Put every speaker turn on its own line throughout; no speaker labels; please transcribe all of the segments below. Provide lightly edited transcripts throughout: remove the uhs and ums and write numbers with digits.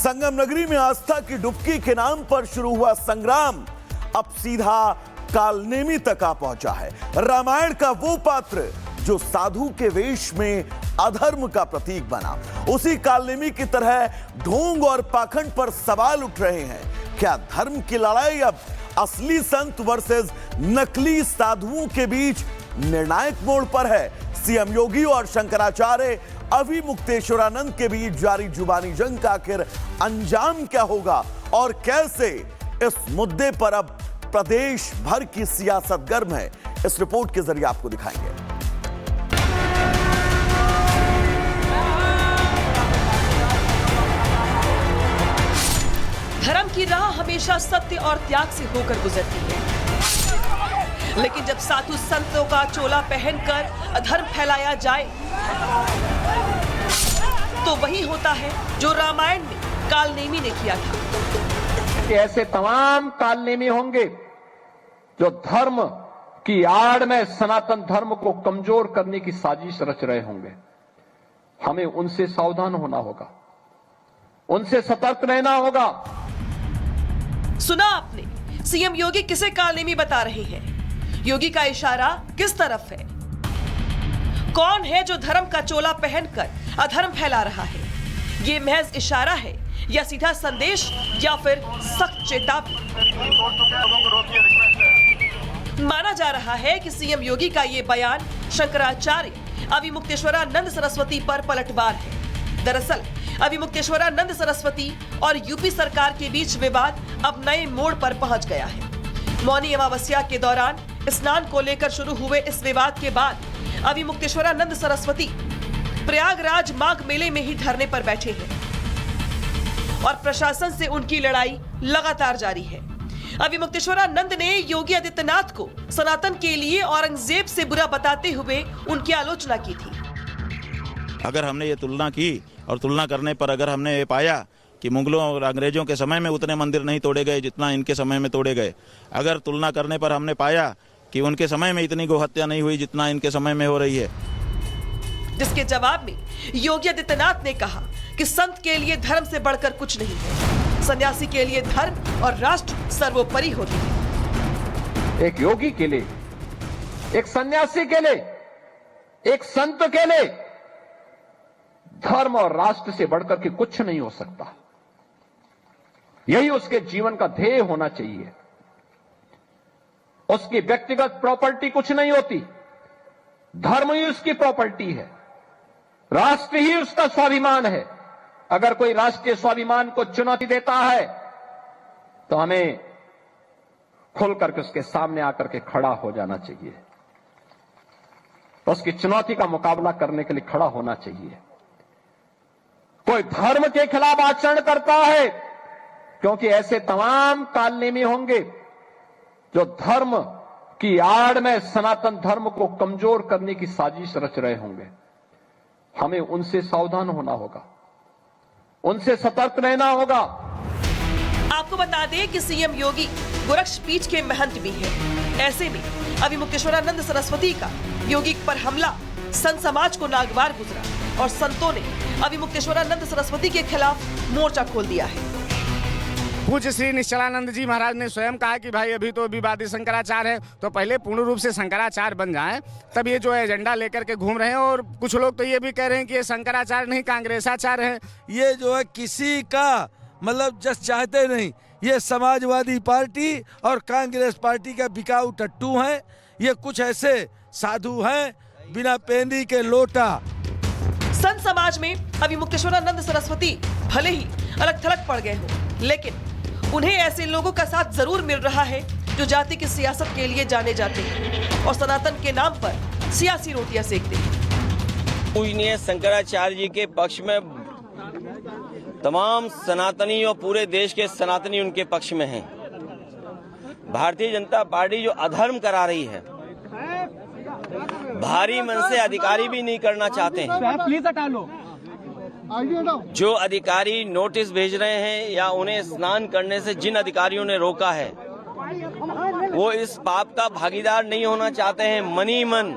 संगम नगरी में आस्था की डुबकी के नाम पर शुरू हुआ संग्राम अब सीधा कालनेमी तक आ पहुंचा है। रामायण का वो पात्र जो साधु के वेश में अधर्म का प्रतीक बना, उसी कालनेमी की तरह ढोंग और पाखंड पर सवाल उठ रहे हैं। क्या धर्म की लड़ाई अब असली संत वर्सेस नकली साधुओं के बीच निर्णायक मोड़ पर है? सीएम योगी और शंकराचार्य अविमुक्तेश्वरानंद के बीच जारी जुबानी जंग का आखिर अंजाम क्या होगा और कैसे इस मुद्दे पर अब प्रदेश भर की सियासत गर्म है, इस रिपोर्ट के जरिए आपको दिखाएंगे।
धर्म की राह हमेशा सत्य और त्याग से होकर गुजरती है, लेकिन जब साधु संतों का चोला पहनकर अधर्म फैलाया जाए तो वही होता है जो रामायण में कालनेमी ने किया था।
कि ऐसे तमाम कालनेमी होंगे जो धर्म की आड़ में सनातन धर्म को कमजोर करने की साजिश रच रहे होंगे। हमें उनसे सावधान होना होगा, उनसे सतर्क रहना होगा।
सुना आपने, सीएम योगी किसे कालनेमी बता रहे हैं? योगी का इशारा किस तरफ है? कौन है जो धर्म का चोला पहनकर अधर्म फैला रहा है? ये महज इशारा है या सीधा संदेश या फिर सख्त चेतावनी? माना जा रहा है कि सीएम योगी का ये बयान शंकराचार्य अविमुक्तेश्वरानंद सरस्वती पर पलटवार है। दरअसल अविमुक्तेश्वरानंद सरस्वती और यूपी सरकार के बीच विवाद अब नए मोड़ पर पहुंच गया है। मौनी अमावस्या के दौरान स्नान को लेकर शुरू हुए इस विवाद के बाद अविमुक्तेश्वरानंद सरस्वती प्रयागराज माघ मेले में ही धरने पर बैठे हैं और प्रशासन से उनकी लड़ाई लगातार जारी है। अविमुक्तेश्वरानंद ने योगी आदित्यनाथ को सनातन के लिए औरंगजेब से बुरा बताते हुए उनकी आलोचना की थी।
अगर हमने ये तुलना की और तुलना करने पर अगर हमने ये पाया कि मुगलों और अंग्रेजों के समय में उतने मंदिर नहीं तोड़े गए जितना इनके समय में तोड़े गए, अगर तुलना करने पर हमने पाया कि उनके समय में इतनी गोहत्या नहीं हुई जितना इनके समय में हो रही है,
जिसके जवाब में योगी आदित्यनाथ ने कहा कि संत के लिए धर्म से बढ़कर कुछ नहीं है, सन्यासी के लिए धर्म और राष्ट्र सर्वोपरि होती है।
एक योगी के लिए, एक सन्यासी के लिए, एक संत के लिए धर्म और राष्ट्र से बढ़कर के कुछ नहीं हो सकता। यही उसके जीवन का ध्येय होना चाहिए। उसकी व्यक्तिगत प्रॉपर्टी कुछ नहीं होती, धर्म ही उसकी प्रॉपर्टी है, राष्ट्र ही उसका स्वाभिमान है। अगर कोई राष्ट्रीय स्वाभिमान को चुनौती देता है तो हमें खुल करके उसके सामने आकर के खड़ा हो जाना चाहिए, उसकी चुनौती का मुकाबला करने के लिए खड़ा होना चाहिए। कोई धर्म के खिलाफ आचरण करता है, क्योंकि ऐसे तमाम कालनेमी होंगे जो धर्म की आड़ में सनातन धर्म को कमजोर करने की साजिश रच रहे होंगे। हमें उनसे सावधान होना होगा, उनसे सतर्क रहना होगा।
आपको बता दें कि सीएम योगी गोरक्षपीठ के महंत भी हैं। ऐसे में अविमुक्तेश्वरानंद सरस्वती का योगी पर हमला संत समाज को नागवार गुजरा और संतों ने अविमुक्तेश्वरानंद सरस्वती के खिलाफ मोर्चा खोल दिया है।
पूज्य श्री निश्चलानंद जी महाराज ने स्वयं कहा कि भाई अभी तो विवादी शंकराचार्य है, तो पहले पूर्ण रूप से शंकराचार्य बन जाएं, तब ये जो एजेंडा लेकर के घूम रहे हैं। और कुछ लोग तो ये भी कह रहे हैं कि ये शंकराचार्य नहीं कांग्रेसाचार्य है।
ये जो है किसी का मतलब जस्ट चाहते नहीं, ये समाजवादी पार्टी और कांग्रेस पार्टी का बिकाऊ टट्टू हैं। ये कुछ ऐसे साधु हैं बिना पेंदी के लोटा।
संत समाज में अविमुक्तेश्वरानंद सरस्वती भले ही अलग थलग पड़ गए हो, लेकिन उन्हें ऐसे लोगों का साथ जरूर मिल रहा है जो जाति की सियासत के लिए जाने जाते हैं और सनातन के नाम पर सियासी रोटियां सेकते हैं।
पूजनीय शंकराचार्य जी के पक्ष में तमाम सनातनी और पूरे देश के सनातनी उनके पक्ष में हैं। भारतीय जनता पार्टी जो अधर्म करा रही है, भारी मन से अधिकारी भी नहीं करना चाहते हैं।
प्लीज हटा लो।
जो अधिकारी नोटिस भेज रहे हैं या उन्हें स्नान करने से जिन अधिकारियों ने रोका है, वो इस पाप का भागीदार नहीं होना चाहते हैं। मनी मन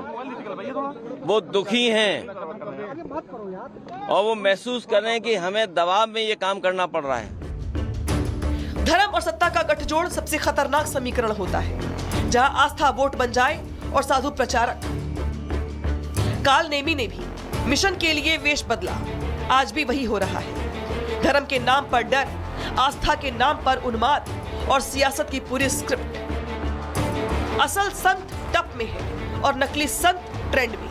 वो दुखी हैं। और वो महसूस कर रहे हैं कि हमें दबाव में ये काम करना पड़ रहा है।
धर्म और सत्ता का गठजोड़ सबसे खतरनाक समीकरण होता है, जहां आस्था वोट बन जाए और साधु प्रचारक। काल नेमी ने भी मिशन के लिए वेश बदला, आज भी वही हो रहा है। धर्म के नाम पर डर, आस्था के नाम पर उन्माद और सियासत की पूरी स्क्रिप्ट। असल संत टप में है और नकली संत ट्रेंड में।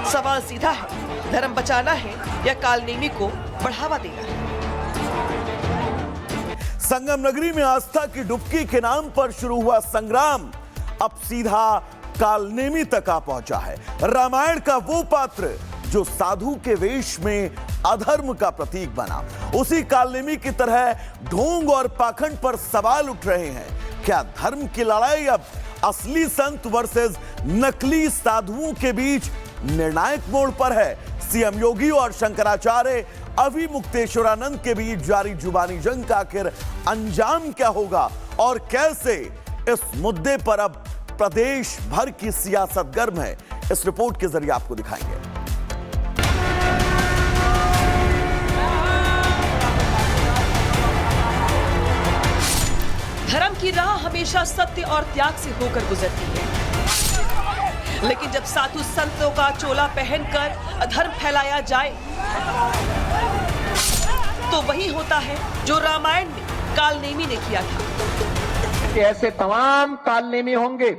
सवाल सीधा है, धर्म बचाना है या काल नेमी को बढ़ावा देना है?
संगम नगरी में आस्था की डुबकी के नाम पर शुरू हुआ संग्राम अब सीधा कालनेमी तक आ पहुंचा है। रामायण का वो पात्र जो साधु के वेश में अधर्म का प्रतीक बना, उसी कालनेमी की तरह ढोंग और पाखंड पर सवाल उठ रहे हैं। क्या धर्म की लड़ाई अब असली संत वर्सेस नकली साधुओं के बीच निर्णायक मोड़ पर है? सीएम योगी और शंकराचार्य अभिमुक्तेश्वरानंद के बीच जारी जुबानी जंग का आखिर अंजाम क्या होगा और कैसे इस मुद्दे पर अब प्रदेश भर की सियासत गर्म है, इस रिपोर्ट के जरिए आपको दिखाएंगे।
धर्म की राह हमेशा सत्य और त्याग से होकर गुजरती है, लेकिन जब साधु संतों का चोला पहनकर अधर्म फैलाया जाए तो वही होता है जो रामायण में कालनेमी ने किया था।
कि ऐसे तमाम कालनेमी होंगे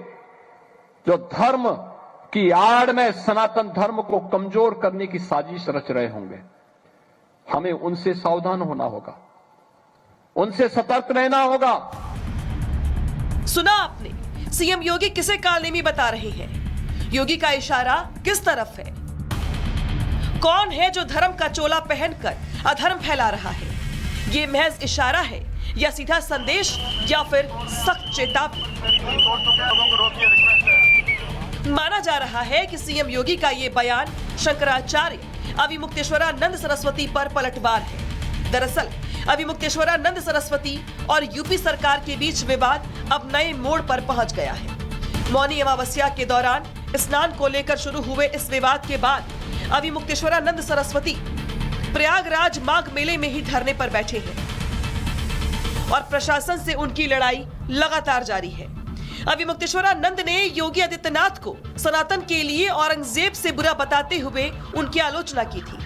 जो धर्म की आड़ में सनातन धर्म को कमजोर करने की साजिश रच रहे होंगे। हमें उनसे सावधान होना होगा, उनसे सतर्क रहना होगा।
सुना आपने, सीएम योगी किसे कालनेमी बता रहे हैं? योगी का इशारा किस तरफ है? कौन है जो धर्म का चोला पहनकर अधर्म फैला रहा है? ये महज इशारा है या सीधा संदेश या फिर सख्त चेतावनी? माना जा रहा है कि सीएम योगी का ये बयान शंकराचार्य अभिमुक्तेश्वरानंद सरस्वती पर पलटवार है। दरअसल अभिमुक्तेश्वरानंद सरस्वती और यूपी सरकार के बीच विवाद अब नए मोड़ पर पहुंच गया है। मौनी अमावस्या के दौरान स्नान को लेकर शुरू हुए इस विवाद के बाद अभिमुक्तेश्वरानंद सरस्वती प्रयागराज माघ मेले में ही धरने पर बैठे हैं और प्रशासन से उनकी लड़ाई लगातार जारी है। अभिमुक्तेश्वरानंद ने योगी आदित्यनाथ को सनातन के लिए औरंगजेब से बुरा बताते हुए उनकी आलोचना की थी।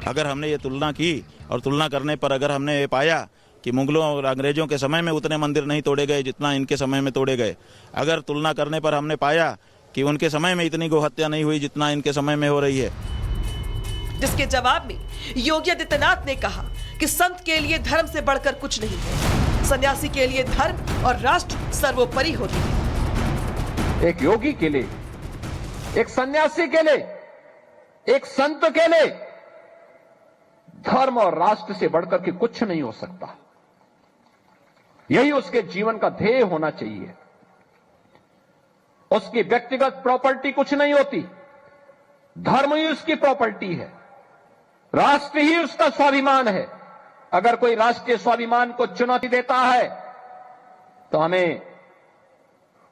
अगर हमने ये तुलना की और तुलना करने पर अगर हमने ये पाया कि मुगलों और अंग्रेजों के समय में उतने मंदिर नहीं तोड़े गए जितना इनके समय में तोड़े गए, अगर तुलना करने पर हमने पाया कि उनके समय में इतनी गोहत्या नहीं हुई जितना इनके समय में हो रही है,
जिसके जवाब में योगी आदित्यनाथ ने कहा कि संत के लिए धर्म से बढ़कर कुछ नहीं है, सन्यासी के लिए धर्म और राष्ट्र सर्वोपरि होते हैं।
एक योगी के लिए, एक सन्यासी के लिए, एक संत के लिए धर्म और राष्ट्र से बढ़कर के कुछ नहीं हो सकता। यही उसके जीवन का ध्येय होना चाहिए। उसकी व्यक्तिगत प्रॉपर्टी कुछ नहीं होती, धर्म ही उसकी प्रॉपर्टी है, राष्ट्र ही उसका स्वाभिमान है। अगर कोई राष्ट्रीय स्वाभिमान को चुनौती देता है तो हमें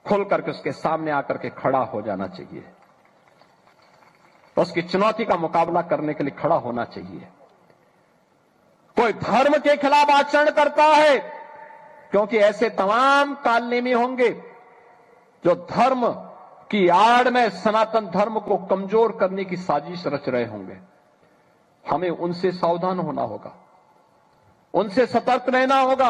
खुल करके उसके सामने आकर के खड़ा हो जाना चाहिए, तो उसकी चुनौती का मुकाबला करने के लिए खड़ा होना चाहिए। कोई धर्म के खिलाफ आचरण करता है, क्योंकि ऐसे तमाम कालनेमी होंगे जो धर्म की आड़ में सनातन धर्म को कमजोर करने की साजिश रच रहे होंगे। हमें उनसे सावधान होना होगा, उनसे सतर्क रहना होगा।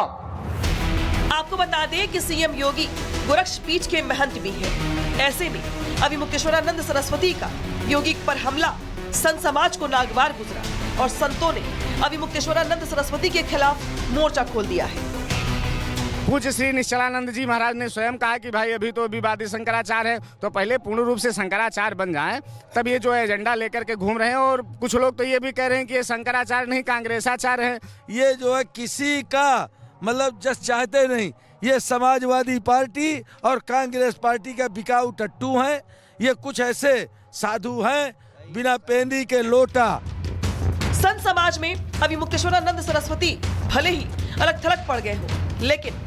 आपको बता दें कि सीएम योगी गोरक्षपीठ के महंत भी हैं। ऐसे में अभिमुक्तेश्वरानंद सरस्वती का योगी पर हमला संत समाज को नागवार गुजरा और संतों ने अभिमुक्तेश्वरानंद सरस्वती के खिलाफ मोर्चा खोल दिया है।
पूज्य श्री निश्चलानंद जी महाराज ने स्वयं कहा कि भाई अभी तो विवादी शंकराचार्य है, तो पहले पूर्ण रूप से शंकराचार्य बन जाएं, तब ये जो एजेंडा लेकर के घूम रहे हैं। और कुछ लोग तो ये भी कह रहे हैं कि ये शंकराचार्य नहीं कांग्रेसाचार्य है।
ये जो है किसी का मतलब जस्ट चाहते नहीं, ये समाजवादी पार्टी और कांग्रेस पार्टी का बिकाऊ टट्टू हैं। ये कुछ ऐसे साधु हैं बिना पेंदी के लोटा।
संत समाज में अभिमुक्तेश्वरानंद सरस्वती भले ही अलग थलग पड़ गए हो, लेकिन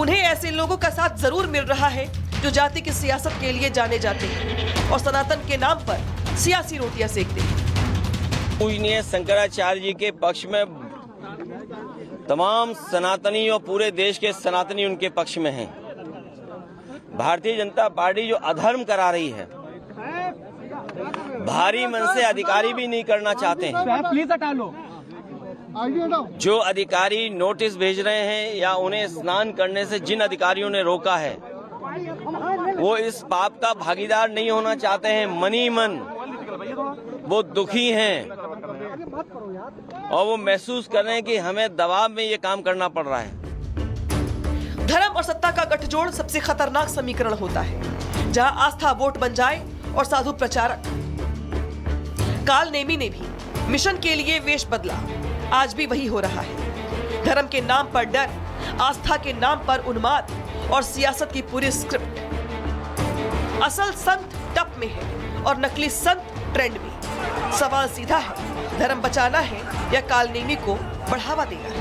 उन्हें ऐसे लोगों का साथ जरूर मिल रहा है जो जाति की सियासत के लिए जाने जाते हैं और सनातन के नाम पर सियासी रोटियां सेकते हैं।
पूजनीय शंकराचार्य जी के पक्ष में तमाम सनातनी और पूरे देश के सनातनी उनके पक्ष में हैं। भारतीय जनता पार्टी जो अधर्म करा रही है, भारी मन से अधिकारी भी नहीं करना चाहते हैं।
प्लीज हटा लो।
जो अधिकारी नोटिस भेज रहे हैं या उन्हें स्नान करने से जिन अधिकारियों ने रोका है, वो इस पाप का भागीदार नहीं होना चाहते हैं। मनी मन वो दुखी हैं और वो महसूस कर रहे हैं कि हमें दबाव में ये काम करना पड़ रहा है।
धर्म और सत्ता का गठजोड़ सबसे खतरनाक समीकरण होता है, जहां आस्था वोट बन जाए और साधु प्रचारक। काल नेमी ने भी मिशन के लिए वेश बदला, आज भी वही हो रहा है। धर्म के नाम पर डर, आस्था के नाम पर उन्माद और सियासत की पूरी स्क्रिप्ट। असल संत टप में है और नकली संत ट्रेंड में। सवाल सीधा है, धर्म बचाना है या कालनेमी को बढ़ावा देना है?